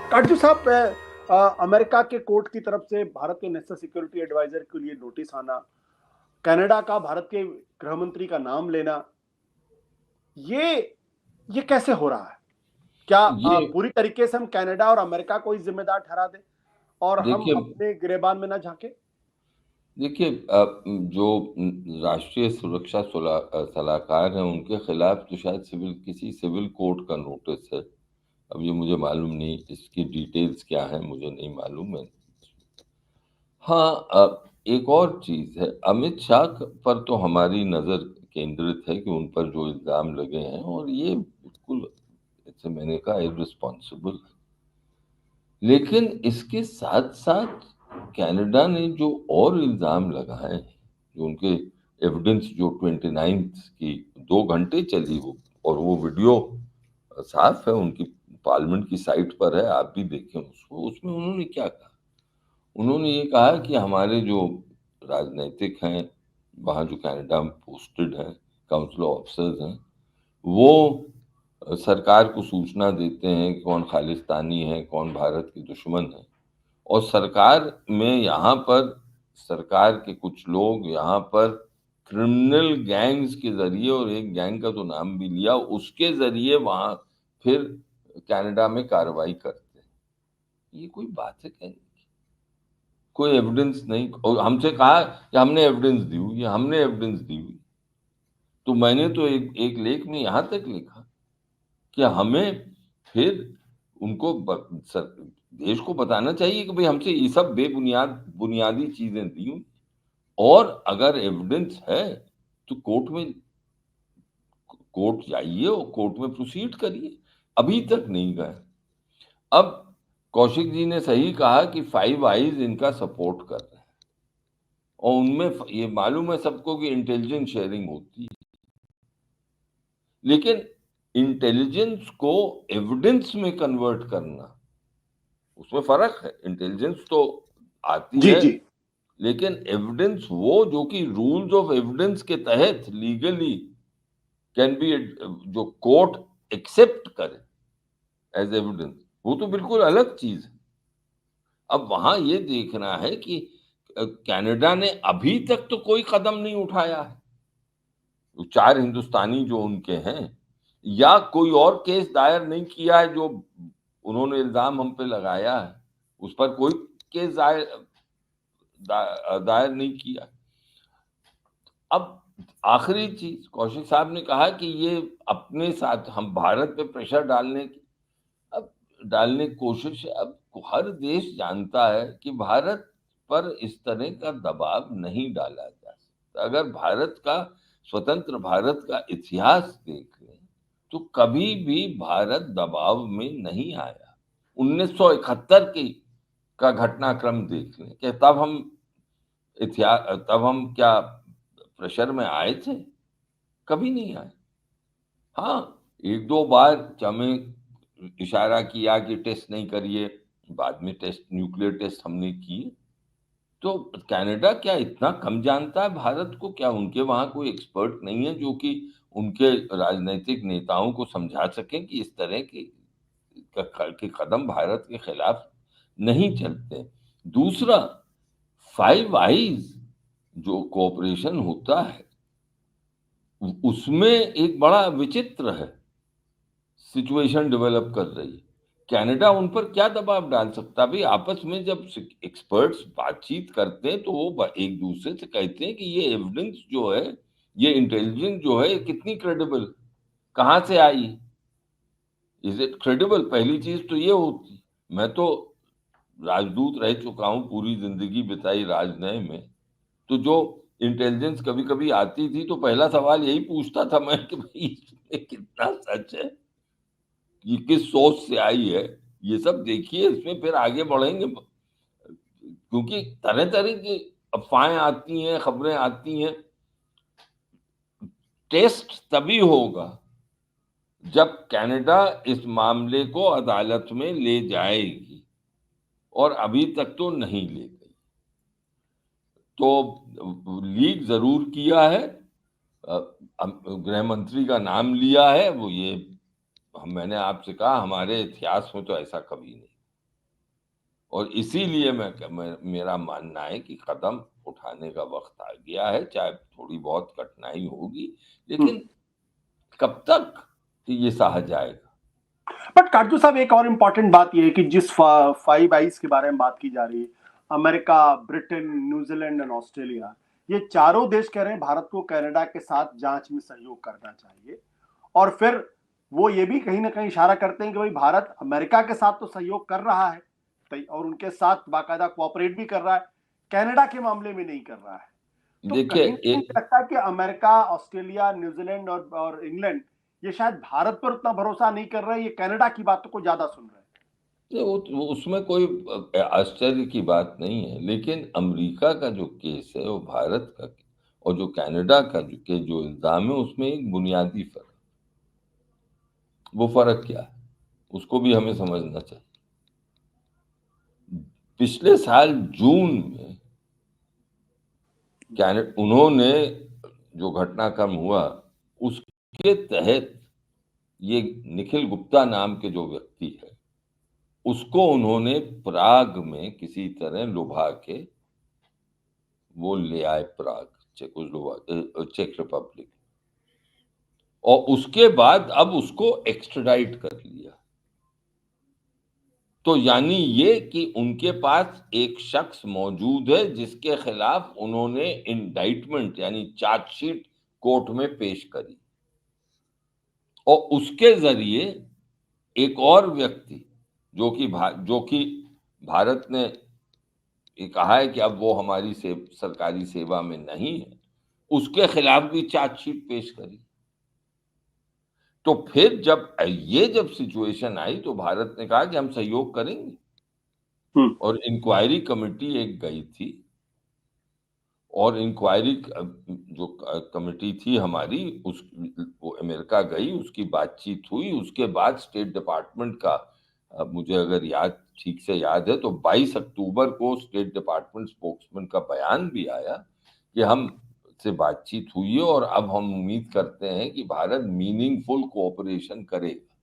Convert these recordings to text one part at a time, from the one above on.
काटजू साहब, अमेरिका के कोर्ट की तरफ से भारत के नेशनल सिक्योरिटी एडवाइजर के लिए नोटिस आना, कनाडा का भारत के गृह मंत्री का नाम लेना, ये ये कैसे हो रहा है? क्या ये पूरी तरीके से हम कनाडा और अमेरिका को ही जिम्मेदार ठहरा दें और हम देखिए अपने गिरेबान में ना झांके? देखिए जो राष्ट्रीय सुरक्षा सलाहकार हैं उनके खिलाफ तो शायद किसी सिविल कोर्ट का नोटिस है। अब ये मुझे मालूम नहीं, इसकी डिटेल्स क्या हैं मुझे नहीं मालूम है। हाँ, एक और चीज़ है, अमित शाह पर तो हमारी नज़र केंद्रित है कि उन पर जो इल्ज़ाम लगे हैं, और ये बिल्कुल, जैसे मैंने कहा, इर्रेस्पॉन्सिबल है। लेकिन इसके साथ-साथ कनाडा ने जो और इल्ज़ाम लगाए हैं, जो उनके एविडेंस, जो 29th की 2 घंटे चली वो, और वो वीडियो साफ़ है, उनकी पार्लियामेंट की साइट पर है, आप भी देखें उसको। उसमें उन्होंने क्या कहा? उन्होंने ये कहा कि हमारे जो राजनैतिक हैं, वहाँ जो कनाडा में पोस्टेड हैं, काउंसिल ऑफिसर्स हैं, वो सरकार को सूचना देते हैं कि कौन खालिस्तानी है, कौन भारत के दुश्मन है। और सरकार में यहाँ पर सरकार के कुछ लोग यहाँ पर क्रिमिनल गैंग्स के ज़रिए, और एक गैंग का तो नाम भी लिया, उसके ज़रिए वहाँ फिर कनाडा में कार्रवाई करते हैं। ये कोई बात है कहने की? कोई एविडेंस नहीं, और हमसे कहा कि हमने एविडेंस दी हुई है, हमने एविडेंस दी हुई। तो मैंने तो एक एक लेख में यहाँ तक लिखा कि हमें फिर उनको देश को बताना चाहिए कि भाई हमसे ये सब बुनियादी चीजें दी हुई, और अगर एविडेंस है तो कोर्ट जाइए और कोर्ट में प्रोसीड करिए। अभी तक नहीं गए। अब कौशिक जी ने सही कहा कि फाइव आईज इनका सपोर्ट कर रहे हैं, और उनमें ये मालूम है सबको कि इंटेलिजेंस शेयरिंग होती है। लेकिन इंटेलिजेंस को एविडेंस में कन्वर्ट करना, उसमें फर्क है। इंटेलिजेंस तो आती जी है, जी। लेकिन एविडेंस वो जो कि रूल्स ऑफ एविडेंस के तहत लीगली कैन बी, जो कोर्ट एक्सेप्ट करे एज एविडेंस, वो तो बिल्कुल अलग चीज है। अब वहां ये देखना है कि कनाडा ने अभी तक तो कोई कदम नहीं उठाया है। वो 4 हिंदुस्तानी जो उनके हैं, या कोई और केस दायर नहीं किया है जो उन्होंने इल्ज़ाम हम पे लगाया है, उस पर कोई केस दायर नहीं किया। अब आखिरी चीज़, कौशिक साहब ने कहा कि ये अपने साथ हम भारत पे प्रेशर अब डालने की कोशिश है। अब हर देश जानता है कि भारत पर इस तरह का दबाव नहीं डाला जा सकता। अगर भारत का, स्वतंत्र भारत का इतिहास देख लें, तो कभी भी भारत दबाव में नहीं आया। 1971 की का घटनाक्रम देख लें कि तब हम क्या प्रेशर में आए थे? कभी नहीं आए। हाँ, 1-2 बार हमें इशारा किया कि टेस्ट नहीं करिए, बाद में न्यूक्लियर टेस्ट हमने किए। तो कनाडा क्या इतना कम जानता है भारत को? क्या उनके वहाँ कोई एक्सपर्ट नहीं है जो कि उनके राजनैतिक नेताओं को समझा सकें कि इस तरह के कदम भारत के खिलाफ नहीं चलते? दूसरा, फाइव आईज जो कोऑपरेशन होता है, उसमें एक बड़ा विचित्र है, सिचुएशन डेवलप कर रही है। कनाडा उन पर क्या दबाव डाल सकता है? भाई आपस में जब एक्सपर्ट्स बातचीत करते हैं तो वो एक दूसरे से कहते हैं कि ये एविडेंस जो है, ये इंटेलिजेंस जो है, ये कितनी क्रेडिबल, कहाँ से आई, इज इट क्रेडिबल? पहली चीज तो ये होती। मैं तो राजदूत रह चुका हूँ, पूरी जिंदगी बिताई राजनय में। तो जो इंटेलिजेंस कभी कभी आती थी तो पहला सवाल यही पूछता था मैं कि भाई इसमें कितना सच है, ये किस सोच से आई है, ये सब देखिए, इसमें फिर आगे बढ़ेंगे। क्योंकि तरह तरह की अफवाहें आती हैं, खबरें आती हैं। टेस्ट तभी होगा जब कनाडा इस मामले को अदालत में ले जाएगी, और अभी तक तो नहीं ले गई। तो लीक जरूर किया है, गृह मंत्री का नाम लिया है, वो ये मैंने आपसे कहा हमारे इतिहास में तो ऐसा कभी नहीं। और इसीलिए मेरा मानना है कि कदम उठाने का वक्त आ गया है, चाहे थोड़ी बहुत कठिनाई होगी, लेकिन कब तक ये सहा जाएगा? बट काटजू साहब, एक और इम्पॉर्टेंट बात यह है कि जिस फाइव आइज के बारे में बात की जा रही है, America, Britain, New Zealand and Australia, ये चारों देश कह रहे हैं भारत को कनाडा के साथ जांच में सहयोग करना चाहिए। और फिर वो ये भी कहीं ना कहीं इशारा करते हैं कि भाई भारत अमेरिका के साथ तो सहयोग कर रहा है और उनके साथ बाकायदा कोऑपरेट भी कर रहा है, कनाडा के मामले में नहीं कर रहा है। तो देखिए कहीं ना कहीं लगता है कि अमेरिका, ऑस्ट्रेलिया, न्यूजीलैंड और इंग्लैंड ये शायद भारत पर उतना भरोसा नहीं कर रहे हैं, ये कनाडा की बातों को ज्यादा सुन रहे हैं। वो उसमें कोई आश्चर्य की बात नहीं है, लेकिन अमेरिका का जो केस है वो भारत का, और जो कनाडा का जो इल्जाम है उसमें एक बुनियादी फर्क, वो फर्क क्या है उसको भी हमें समझना चाहिए। पिछले साल जून में उन्होंने जो घटनाक्रम हुआ उसके तहत ये निखिल गुप्ता नाम के जो व्यक्ति है उसको उन्होंने प्राग में किसी तरह लुभा के वो ले आए प्राग, चेक रिपब्लिक, और उसके बाद अब उसको एक्स्ट्राडाइट कर लिया। तो यानी ये कि उनके पास एक शख्स मौजूद है जिसके खिलाफ उन्होंने इंडाइटमेंट यानी चार्जशीट कोर्ट में पेश करी, और उसके जरिए एक और व्यक्ति जो कि भारत ने ये कहा है कि अब वो हमारी सरकारी सेवा में नहीं है, उसके खिलाफ भी चार्जशीट पेश करी। तो फिर जब सिचुएशन आई तो भारत ने कहा कि हम सहयोग करेंगे, और इंक्वायरी कमेटी एक गई थी, और इंक्वायरी जो कमेटी थी हमारी वो अमेरिका गई, उसकी बातचीत हुई। उसके बाद स्टेट डिपार्टमेंट का मुझे अगर ठीक से याद है तो 22 अक्टूबर को स्टेट डिपार्टमेंट स्पोक्समैन का बयान भी आया कि हम से बातचीत हुई है और अब हम उम्मीद करते हैं कि भारत मीनिंगफुल कोऑपरेशन करेगा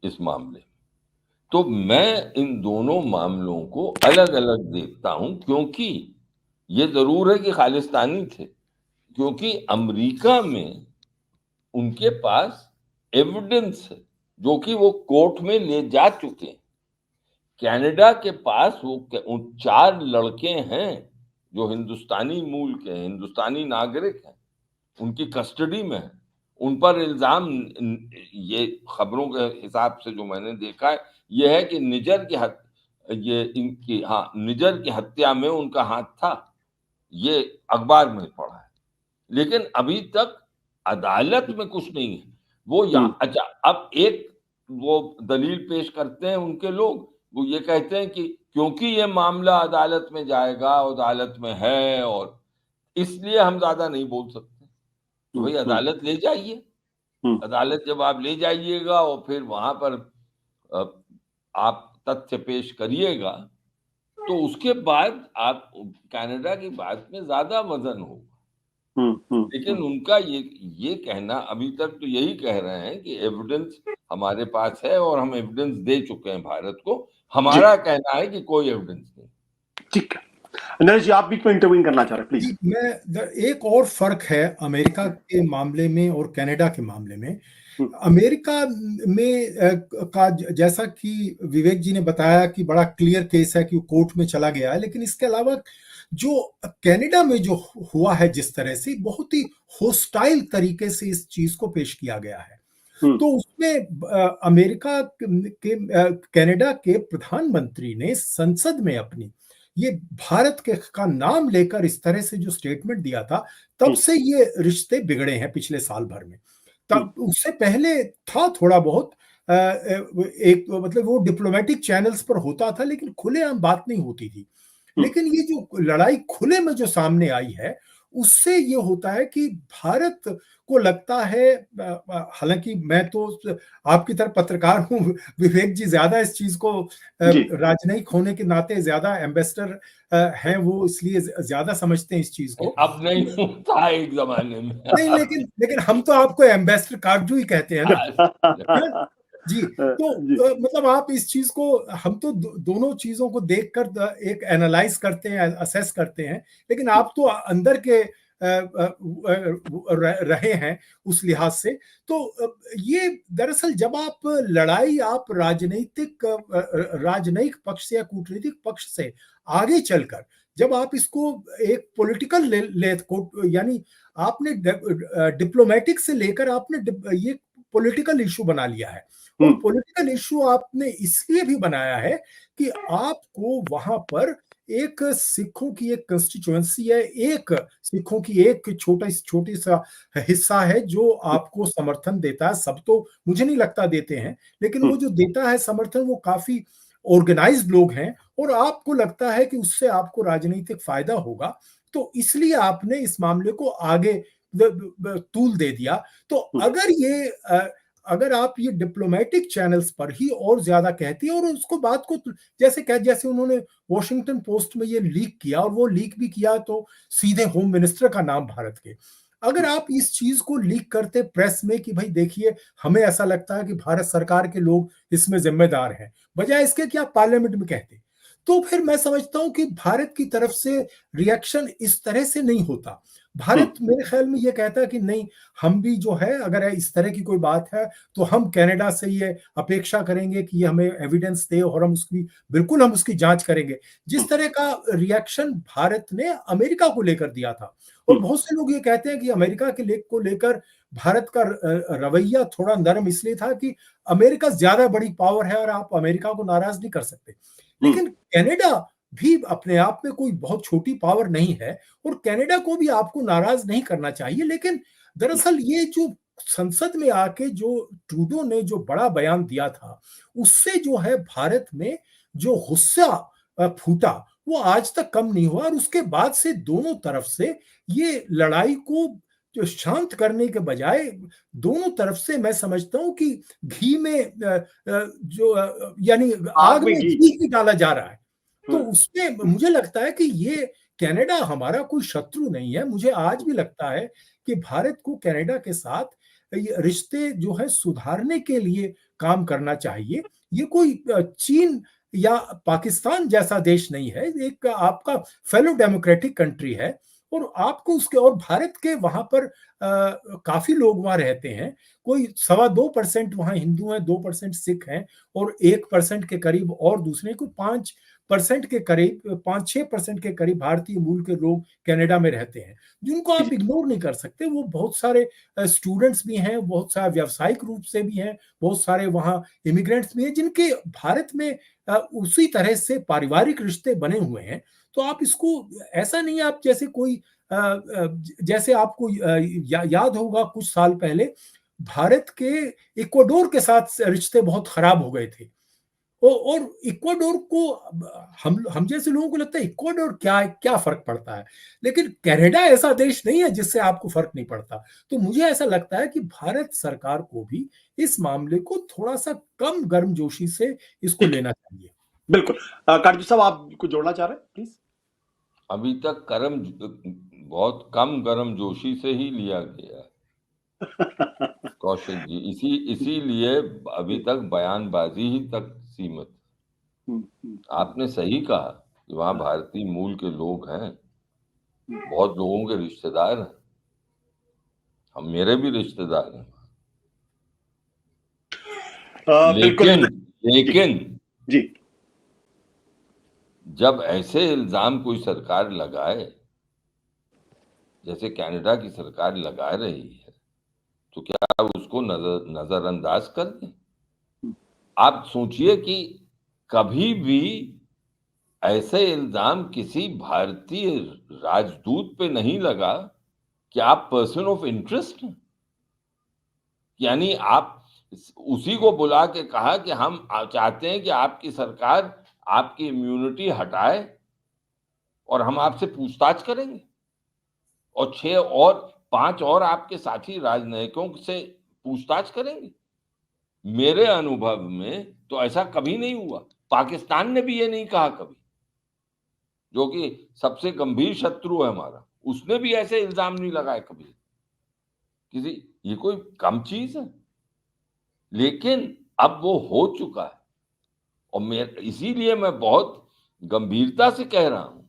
इस मामले में। तो मैं इन दोनों मामलों को अलग अलग देखता हूं, क्योंकि ये जरूर है कि खालिस्तानी थे, क्योंकि अमेरिका में उनके पास एविडेंस है जो कि वो कोर्ट में ले जा चुके हैं। कनाडा के पास वो 4 लड़के हैं जो हिंदुस्तानी मूल के हैं, हिंदुस्तानी नागरिक हैं, उनकी कस्टडी में है। उन पर इल्जाम, ये खबरों के हिसाब से जो मैंने देखा है, ये है कि निजर की हत्या में उनका हाथ था। ये अखबार में पढ़ा है, लेकिन अभी तक अदालत में कुछ नहीं है। वो अच्छा, अब एक वो दलील पेश करते हैं उनके लोग, वो ये कहते हैं कि क्योंकि ये मामला अदालत में जाएगा, अदालत में है, और इसलिए हम ज्यादा नहीं बोल सकते। तो भाई अदालत ले जाइए, अदालत जब आप ले जाइएगा और फिर वहां पर आप तथ्य पेश करिएगा, तो उसके बाद आप कनाडा की बात में ज्यादा वजन होगा। लेकिन उनका ये कहना अभी तक तो यही कह रहे हैं कि एविडेंस हमारे पास है और हम एविडेंस दे चुके हैं भारत को। हमारा कहना है कि कोई एविडेंस नहीं। ठीक है, नरेश जी, आप बीच में इंटरव्यू करना चाह रहे हैं, प्लीज। मैं एक और फर्क है अमेरिका के मामले में और कनाडा के मामले में। अमेरिका में का जैसा कि विवेक जी ने बताया कि बड़ा क्लियर केस है कि वो कोर्ट में चला गया है, लेकिन इसके अलावा जो कनाडा में जो हुआ है जिस तरह से बहुत ही होस्टाइल तरीके से इस चीज को पेश किया गया है, तो उसमें अमेरिका के कनाडा के प्रधानमंत्री ने संसद में अपनी ये भारत का नाम लेकर इस तरह से जो स्टेटमेंट दिया था, तब से ये रिश्ते बिगड़े हैं पिछले साल भर में। तब उससे पहले था थोड़ा बहुत एक मतलब वो डिप्लोमेटिक चैनल्स पर होता था, लेकिन खुलेआम बात नहीं होती थी। लेकिन ये जो लड़ाई खुले में जो सामने आई है, उससे ये होता है कि भारत को लगता है, हालांकि मैं तो आपकी तरह पत्रकार हूं, विवेक जी ज्यादा इस चीज को राजनयिक होने के नाते ज्यादा एम्बेसडर हैं, वो इसलिए ज्यादा समझते हैं इस चीज को। अब नहीं होता एक जमाने में। नहीं, लेकिन हम तो आपको एम्बेसडर कागजू ही कहते हैं ना। जी, तो जी मतलब आप इस चीज को, हम तो दोनों चीजों को देखकर एक एनालाइज करते हैं, असेस करते हैं, लेकिन आप तो अंदर के रहे हैं उस लिहाज से। तो ये दरअसल जब आप लड़ाई आप राजनयिक पक्ष से या कूटनीतिक पक्ष से आगे चलकर जब आप इसको एक पॉलिटिकल ले को, यानी आपने डिप्लोमेटिक से लेकर आपने ये पॉलिटिकल इशू बना लिया है, और पॉलिटिकल इशू आपने इसलिए भी बनाया है कि आपको वहां पर एक सिखों की एक कंस्टिट्यूएंसी है, एक सिखों की एक छोटी सा हिस्सा है जो आपको समर्थन देता है। सब तो मुझे नहीं लगता देते हैं, लेकिन वो जो देता है समर्थन वो काफी ऑर्गेनाइज्ड लोग हैं, और आपको लगता है कि उससे आपको राजनीतिक फायदा होगा, तो इसलिए आपने इस मामले को आगे तूल दे दिया। तो अगर आप ये डिप्लोमेटिक चैनल्स पर ही और ज्यादा कहती है, और उसको बात को जैसे उन्होंने वॉशिंगटन पोस्ट में ये लीक किया, और वो लीक भी किया तो सीधे होम मिनिस्टर का नाम भारत के, अगर आप इस चीज को लीक करते प्रेस में कि भाई देखिए हमें ऐसा लगता है कि भारत सरकार के लोग इसमें जिम्मेदार हैं, बजाय इसके कि आप पार्लियामेंट में कहते, तो फिर मैं समझता हूं कि भारत की तरफ से रिएक्शन इस तरह से नहीं होता। भारत मेरे ख्याल में ये कहता है कि नहीं, हम भी जो है अगर इस तरह की कोई बात है तो हम कनाडा से ये अपेक्षा करेंगे कि ये हमें एविडेंस दे, और हम उसकी जांच करेंगे। जिस तरह का रिएक्शन भारत ने अमेरिका को लेकर दिया था, और बहुत से लोग ये कहते हैं कि अमेरिका के लेख को लेकर भारत का रवैया थोड़ा नरम इसलिए था कि अमेरिका ज्यादा बड़ी पावर है और आप अमेरिका को नाराज नहीं कर सकते। लेकिन कनाडा भी अपने आप में कोई बहुत छोटी पावर नहीं है, और कनाडा को भी आपको नाराज नहीं करना चाहिए। लेकिन दरअसल ये जो संसद में आके जो ट्रूडो ने जो बड़ा बयान दिया था, उससे जो है भारत में जो गुस्सा फूटा वो आज तक कम नहीं हुआ, और उसके बाद से दोनों तरफ से ये लड़ाई को जो शांत करने के बजाय दोनों तरफ से मैं समझता हूं कि घी में यानी आग में घी ही डाला जा रहा है। तो उसमें मुझे लगता है कि ये कनाडा हमारा कोई शत्रु नहीं है। मुझे आज भी लगता है कि भारत को कनाडा के साथ रिश्ते जो है सुधारने के लिए काम करना चाहिए। ये कोई चीन या पाकिस्तान जैसा देश नहीं है, एक आपका फेलो डेमोक्रेटिक कंट्री है, और आपको उसके, और भारत के वहां पर काफी लोग वहां रहते हैं, कोई 2.25% वहां हिंदू हैं, 2% सिख हैं, और 1% के करीब और दूसरे को 5% के करीब 5-6% के करीब भारतीय मूल के लोग कनाडा में रहते हैं, जिनको आप इग्नोर नहीं कर सकते। वो बहुत सारे स्टूडेंट्स भी हैं, बहुत सारे व्यावसायिक रूप से भी हैं, बहुत सारे वहाँ इमिग्रेंट्स भी हैं जिनके भारत में उसी तरह से पारिवारिक रिश्ते बने हुए हैं। तो आप इसको ऐसा नहीं, आप जैसे कोई जैसे आपको याद होगा कुछ साल पहले भारत के इक्वाडोर के साथ रिश्ते बहुत खराब हो गए थे, और इक्वाडोर को हम जैसे लोगों को लगता है इक्वाडोर क्या फर्क पड़ता है, लेकिन कनाडा ऐसा देश नहीं है जिससे आपको फर्क नहीं पड़ता। तो मुझे ऐसा लगता है कि भारत सरकार को भी इस मामले को थोड़ा सा कम गर्मजोशी से इसको लेना चाहिए। बिल्कुल। काटजू साहब, आप कुछ जोड़ना चाह रहे हैं प्लीज? अभी तक बहुत कम गर्मजोशी से ही लिया गया कौशिक जी, इसीलिए अभी तक बयानबाजी ही तक सीमित। आपने सही कहा कि वहां भारतीय मूल के लोग हैं, बहुत लोगों के रिश्तेदार हैं, हम मेरे भी रिश्तेदार हैं, लेकिन जी, जब ऐसे इल्जाम कोई सरकार लगाए जैसे कनाडा की सरकार लगा रही है, तो क्या उसको नजरअंदाज कर दें? आप सोचिए कि कभी भी ऐसे इल्जाम किसी भारतीय राजदूत पे नहीं लगा कि आप पर्सन ऑफ इंटरेस्ट हैं। यानी आप उसी को बुला के कहा कि हम चाहते हैं कि आपकी सरकार आपकी इम्यूनिटी हटाए और हम आपसे पूछताछ करेंगे, और 5 और आपके साथी राजनयिकों से पूछताछ करेंगे। मेरे अनुभव में तो ऐसा कभी नहीं हुआ। पाकिस्तान ने भी ये नहीं कहा कभी, जो कि सबसे गंभीर शत्रु है हमारा, उसने भी ऐसे इल्जाम नहीं लगाए कभी किसी। ये कोई कम चीज है। लेकिन अब वो हो चुका है, और मैं इसीलिए मैं बहुत गंभीरता से कह रहा हूं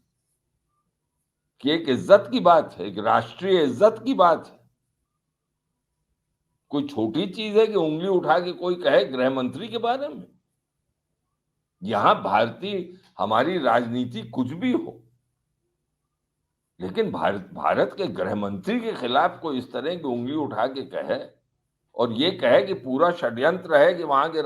कि एक इज्जत की बात है, एक राष्ट्रीय इज्जत की बात है। कोई छोटी चीज है कि उंगली उठा के कोई कहे गृह मंत्री के बारे में? यहां भारतीय हमारी राजनीति कुछ भी हो, लेकिन भारत के गृह मंत्री के खिलाफ कोई इस तरह की उंगली उठा के कहे और ये कहे कि पूरा षड्यंत्र है कि वहां के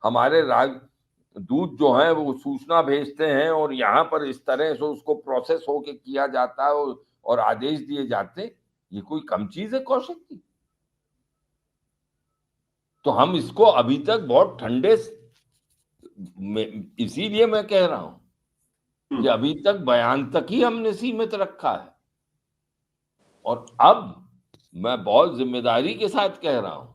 हमारे राजदूत जो हैं वो सूचना भेजते हैं और यहाँ पर इस तरह से उसको प्रोसेस होके किया जाता है और आदेश दिए जाते हैं, ये कोई कम चीज है कौशिक की? तो हम इसको अभी तक बहुत ठंडे इसीलिए मैं कह रहा हूं कि अभी तक बयान तक ही हमने सीमित रखा है, और अब मैं बहुत जिम्मेदारी के साथ कह रहा हूं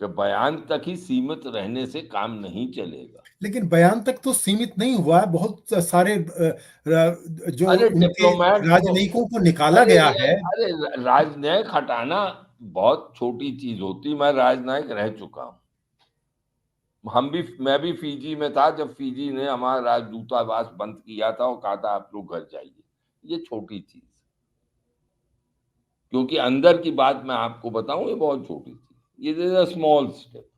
कि बयान तक ही सीमित रहने से काम नहीं चलेगा। लेकिन बयान तक तो सीमित नहीं हुआ है, बहुत सारे जो अरे उनके डिप्लोमेट राजनयिकों को निकाला गया है। अरे राजनयिक हटाना बहुत छोटी चीज होती, मैं राजनयिक रह चुका हूं। मैं भी फीजी में था जब फीजी ने हमारा राजदूतावास बंद किया था और कहा था आप लोग घर जाइए। ये छोटी चीज, क्योंकि अंदर की बात मैं आपको बताऊं, ये बहुत छोटी चीज, ये स्मॉल स्टेप।